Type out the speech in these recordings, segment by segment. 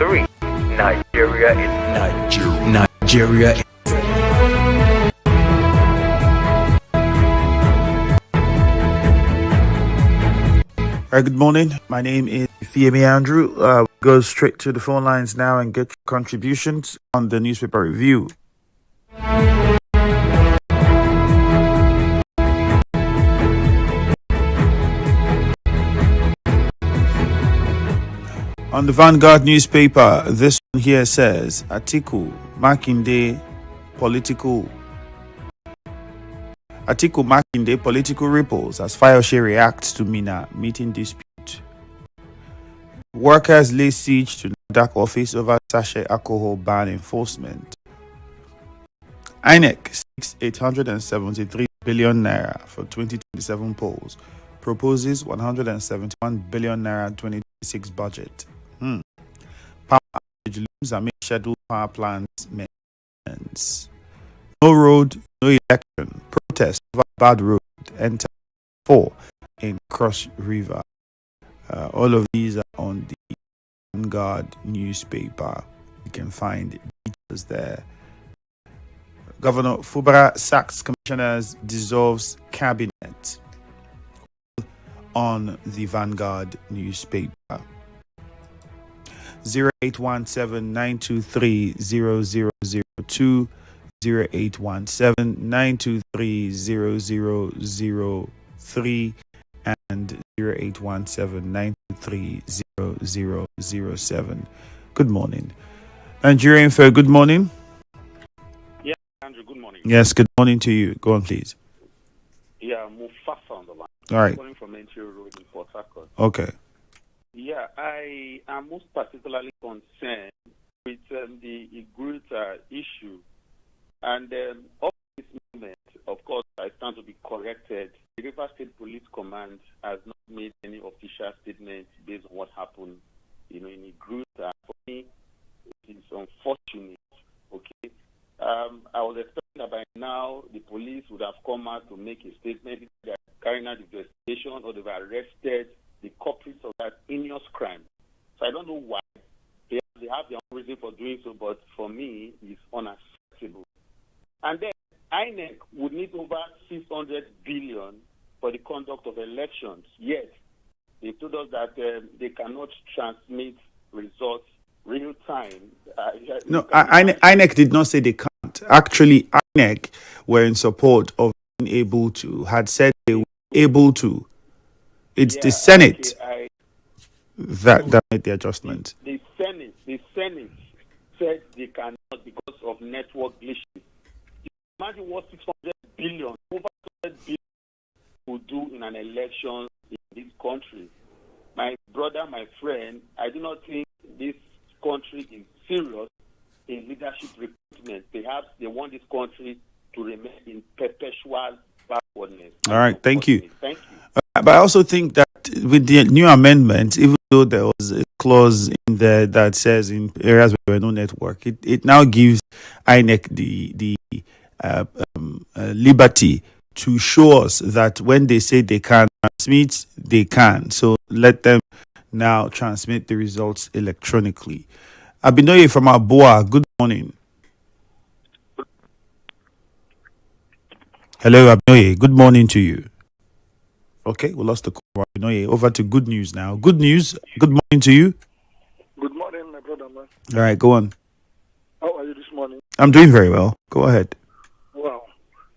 3. Nigeria is Nigeria. All right, good morning. My name is Ifiemi Andrew. Go straight to the phone lines now and get contributions on the newspaper review. On the Vanguard newspaper, this one here says, Atiku Makinde political ripples as Fayose reacts to Mina meeting dispute. Workers lay siege to NAFDAC office over sachet alcohol ban enforcement. INEC seeks 873 billion naira for 2027 polls. Proposes 171 billion naira 2026 budget. Power outage looms amid scheduled power plants maintenance. No road, no election. Protest over bad road. Enter 4 in Cross River. All of these are on the Vanguard newspaper. You can find details there. Governor Fubara sacks commissioners, dissolves cabinet. On the Vanguard newspaper. 0817-923-0002, 0817-923-0003, and 0817-923-0007. Good morning. Nigerian Fair, good morning. Yeah, Andrew, good morning. Yes, good morning to you. Go on, please. Yeah, Mufasa on the line. All right. Calling from NTO Road in Port Harcourt. Okay. Yeah, I am most particularly concerned with the Igruta issue. And up to this moment, of course, I stand to be corrected. The River State Police Command has not made any official statement based on what happened, in Igruta. For me, it is unfortunate. Okay. I was expecting that by now the police would have come out to make a statement. They are carrying out the investigation or they've arrested the culprits of that heinous crime. So I don't know why they have their own reason for doing so, but for me, it's unacceptable. And then INEC would need over 600 billion for the conduct of elections. Yet they told us that they cannot transmit results real time. No, INEC did not say they can't. Actually, INEC were in support of being able to, had said they were able to. It's the Senate that made the adjustment. The Senate said they cannot because of network glitches. Imagine what 600 billion, over 600 billion would do in an election in this country. My brother, my friend, I do not think this country is serious in leadership recruitment. Perhaps they want this country to remain in perpetual backwardness. All right, thank you. Thank you. But I also think that with the new amendment, even though there was a clause in there that says in areas where there were no network, it now gives INEC the liberty to show us that when they say they can transmit, they can. So let them now transmit the results electronically. Abinoye from Aboa, good morning. Hello, Abinoye. Good morning to you. Okay, we lost the call. Abinoye. Over to good news now. Good news. Good morning to you. Good morning, my brother, man. All right, go on. How are you this morning? I'm doing very well. Go ahead. Wow.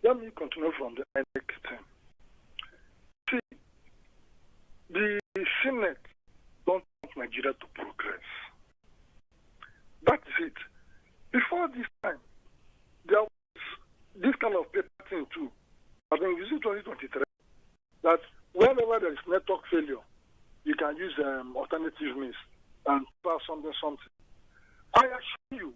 Let me continue from the INEC thing. See, the Senate don't want Nigeria to progress. That is it. Before this time, there was this kind of paper thing too. I think this is 2023. That whenever there is network failure, you can use alternative means and pass something. I assure you,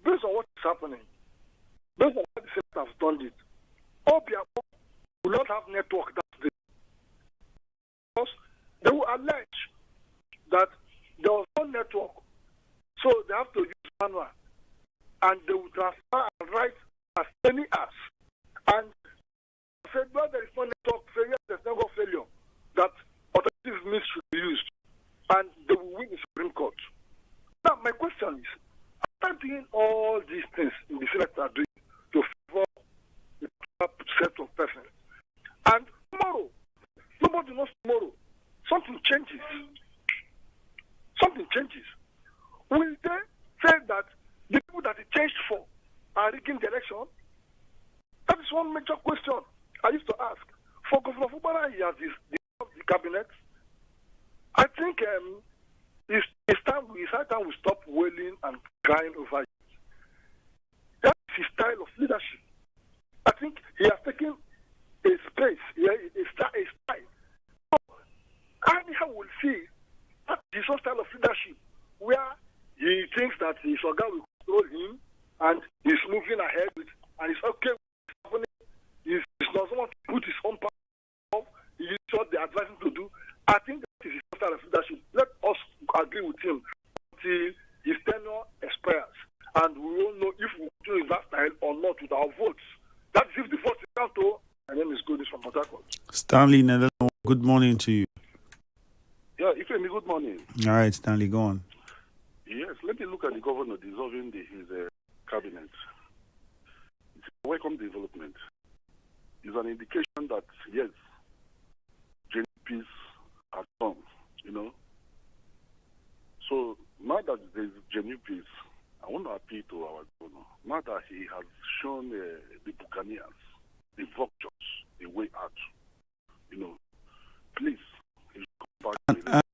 based on what is happening, based on what the Senate has done it, Obiabo will not have network that day. Because they will allege that there was no network, so they have to use manual, and they will transfer and write as many as. And said, well, there is no network failure, there's network failure, that alternative means should be used, and they will win the Supreme Court. Now, my question is, after doing all these things in the Senate are doing to favor the set of persons, and tomorrow, nobody knows tomorrow, something changes. Something changes. Will they say that the people that it changed for are rigging the election? That is one major question I used to ask. For Governor Fubara, he has the cabinet. I think it's time we stop wailing and crying over it. That's his style of leadership. I think he has taken a space, a style. So, anyhow, we'll see that is some style of leadership where he thinks that his organ will control him and he's moving ahead with, and it's okay with happening. He doesn't want to put his own power up. He is what they advise him to do. I think that is his style of leadership. Let us agree with him until his tenure expires. And we will know if we do in that style or not with our votes. That's if the votes count to. My name is Goodis from Port Harcourt. Stanley, good morning to you. Yeah, Ifiemi, good morning. All right, Stanley, go on. Yes, let me look at the governor dissolving his cabinet. It's a welcome development. It's an indication that, yes, genuine peace has come, So now that there's genuine peace, I want to appeal to our governor. Now that he has shown the Buccaneers, the vultures, the way out, please.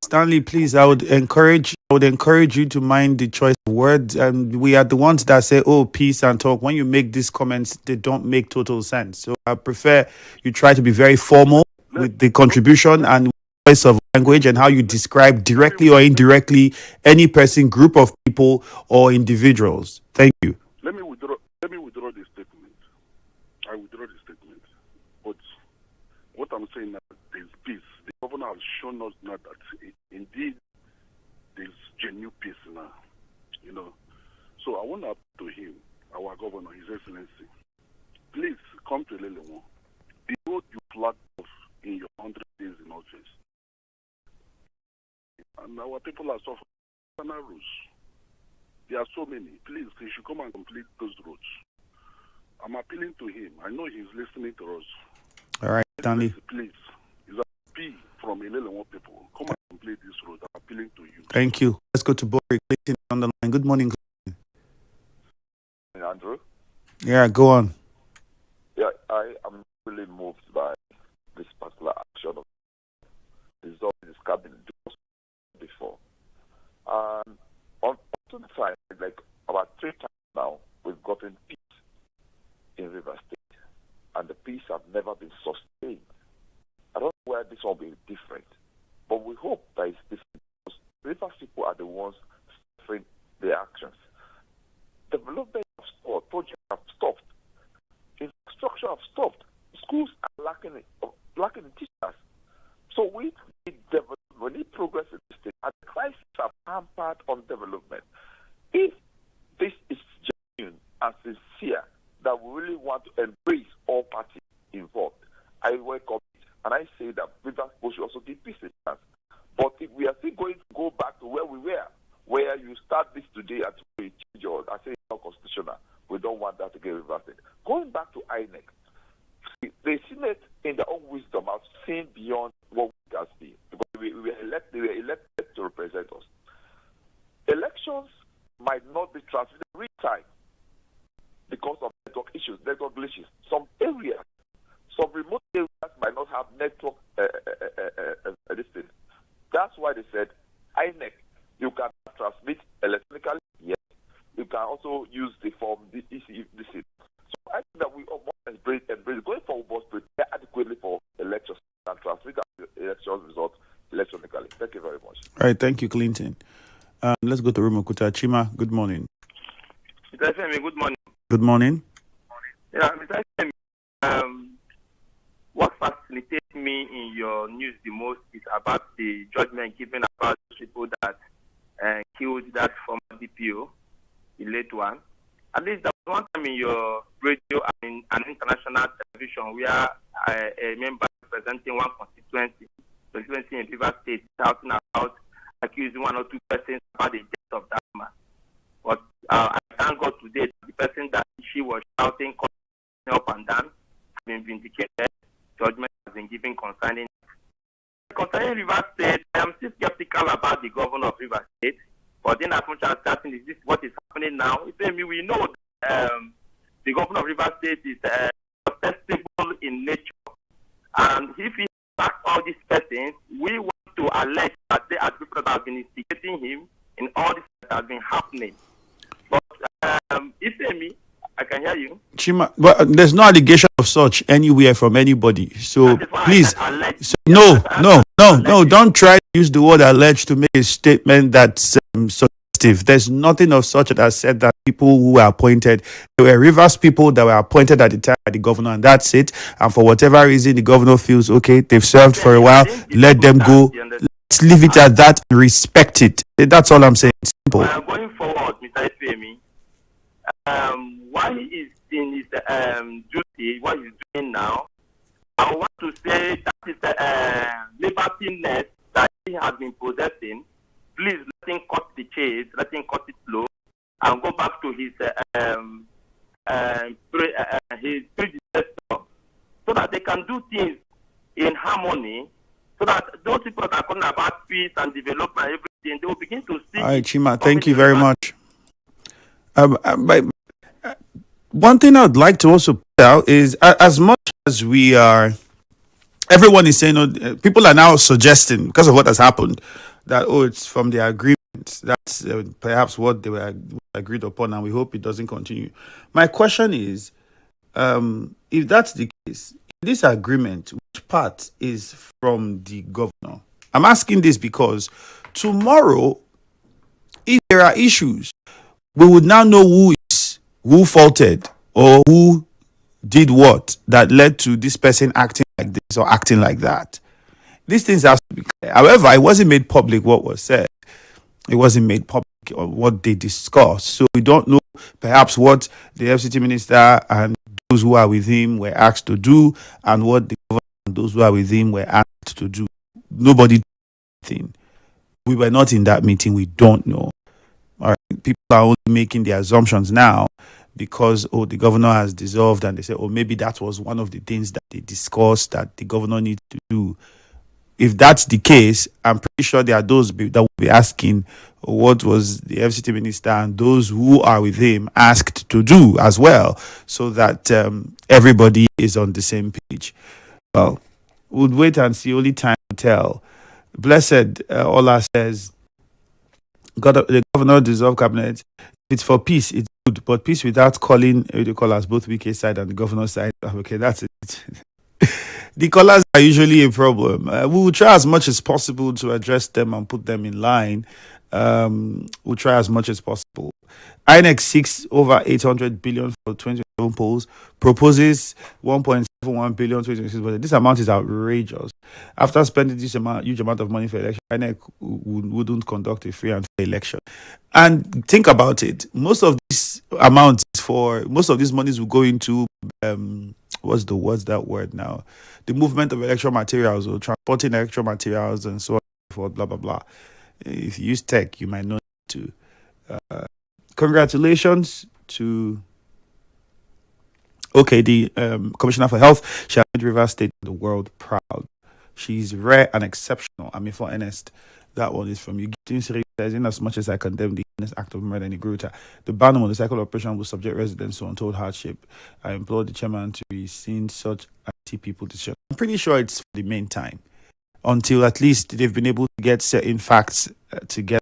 Stanley, please, I would encourage you to mind the choice of words. We are the ones that say, "Oh, peace and talk." When you make these comments, they don't make total sense. So I prefer you try to be very formal with the contribution and choice of language and how you describe directly or indirectly any person, group of people, or individuals. Thank you. Let me withdraw the statement. I withdraw the statement. But what I'm saying now is peace. The governor has shown us now that indeed there's genuine peace now. So I want to appeal to him, our governor, His Excellency. Please come to Lelemo. The road you flagged off in your 100 days in office. And our people are suffering roads. There are so many. Please, he should come and complete those roads. I'm appealing to him. I know he's listening to us. All right, Stanley. Please, it's a plea from Ilelemo people. Come and complete this road. I'm appealing to you. Thank you. Let's go to Boris Clayton on the line. Good morning, Andrew. Yeah, go on. Yeah, I am really moved by this particular action of dissolving this cabinet before. On the side, like about 3 times now, we've gotten peace in River State, and the peace have never been sustained. I don't know where this will be different, but we hope that it's different because River people are the ones suffering the actions. Development have stopped, projects have stopped, infrastructure have stopped, schools are lacking in teachers. So we need development, we need progress in the state, and the crisis have hampered on development. If this is genuine and sincere, that we really want to embrace all parties involved, I welcome it. And I say that River should also give peace a chance. But if we are still going to go back to where we were, where you start this today and to change yours, I say it's not constitutional. We don't want that to get reversed. Going back to INEC, the Senate, in their own wisdom, have seen beyond what we can see. Because they were elected to represent us. Elections might not be transmitted in real time because of network issues, network glitches. Some areas, some remote areas might not have network listed. That's why they said, INEC, you can transmit electronically, yes. You can also use the form, the EC. So I think that we all must embrace going forward, must prepare adequately for elections and transmit the election results electronically. Thank you very much. All right, thank you, Clinton. Let's go to Rumokuta. Chima, good morning. Mr. Ifiemi, good morning. Good morning. Yeah, Mr. Ifiemi, what fascinates me in your news the most is about the judgment given about people that killed that former DPO, the late one. At least there was one time in your radio and an international television where a member representing one constituency in River State, shouting about accusing 1 or 2 persons about the death of that man. everybody was shouting up and down, has been vindicated. Judgment has been given concerning Rivers State. I am still skeptical about the governor of Rivers State. But in as much as that is this what is happening now, we know the governor of Rivers State is contestable in nature. And if he backs all these persons, we want to allege that they are people that have been instigating him in all this that has been happening. But Ifiemi, I can hear you. Chima, but there's no allegation of such anywhere from anybody. So please, no, don't try to use the word alleged to make a statement that's suggestive. There's nothing of such that said that people who were appointed, there were Rivers people that were appointed at the time by the governor, and that's it. And for whatever reason, the governor feels okay, they've served for a while, let them go. Let's leave it at that and respect it. That's all I'm saying. Simple. Going forward, Mr. Ifiemi, why is in his duty, what he's doing now, I want to say that is the libertiness that he has been possessing. Please let him cut the chase, let him cut it slow, and go back to his predecessor, so that they can do things in harmony, so that those people that are talking about peace and development and everything, they will begin to see. All right, Chima, thank you very much. One thing I'd like to also put out is, as much as we are, everyone is saying, people are now suggesting, because of what has happened, that, it's from the agreement. That's perhaps what they were agreed upon, and we hope it doesn't continue. My question is, if that's the case, in this agreement, which part is from the governor? I'm asking this because tomorrow, if there are issues, we would now know who faulted or who did what that led to this person acting like this or acting like that. These things have to be clear. However, it wasn't made public what was said. It wasn't made public or what they discussed. So we don't know perhaps what the FCT minister and those who are with him were asked to do, and what the government and those who are with him were asked to do. Nobody did anything. We were not in that meeting. We don't know. All right. People are only making the assumptions now because the governor has dissolved, and they say, maybe that was one of the things that they discussed that the governor needs to do. If that's the case, I'm pretty sure there are those that will be asking what was the FCT minister and those who are with him asked to do as well, so that everybody is on the same page. Well, we'll wait and see. Only time to tell. Blessed Ola says, the governor dissolved cabinet. If it's for peace, it's good, but peace without calling the callers, both WK side and the governor side. Okay, that's it. The callers are usually a problem. We will try as much as possible to address them and put them in line. We'll try as much as possible. INEC seeks over 800 billion for 2027 polls, proposes 1.71 billion 2026 budget. This amount is outrageous. After spending this huge amount of money for election, INEC wouldn't conduct a free and fair election. And think about it. Most of these monies will go into what's that word now? The movement of electoral materials, or transporting electoral materials, and so on and so forth, blah blah blah. If you use tech, you might not to. Congratulations to the Commissioner for Health. She has made Rivers State the world proud. She's rare and exceptional. I mean, for honest, that one is from you. In as much as I condemn the act of murder in Igruta, the ban on the cycle operation will subject residents to untold hardship. I implore the chairman to be seen such anti-people decision. I'm pretty sure it's for the main time, until at least they've been able to get certain facts together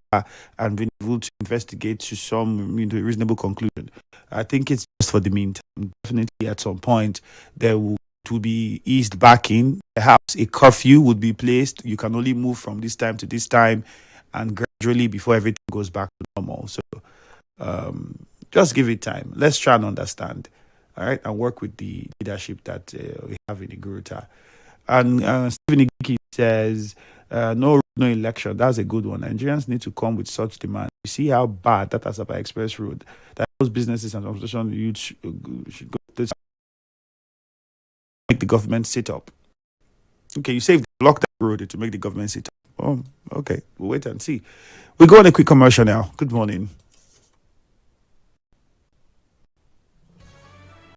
and been able to investigate to some reasonable conclusion. I think it's just for the meantime. Definitely at some point there will be eased back in. Perhaps a curfew would be placed. You can only move from this time to this time, and gradually before everything goes back to normal. So just give it time. Let's try and understand. All right, and work with the leadership that we have in Igruta. And Stephen Igiki says, no election. That's a good one. Nigerians need to come with such demand. You see how bad that Asaba Express Road, that those businesses and transportation youth should go to make the government sit up. Okay, you say if they block that road to make the government sit up. Oh, okay. We'll wait and see. We'll go on a quick commercial now. Good morning.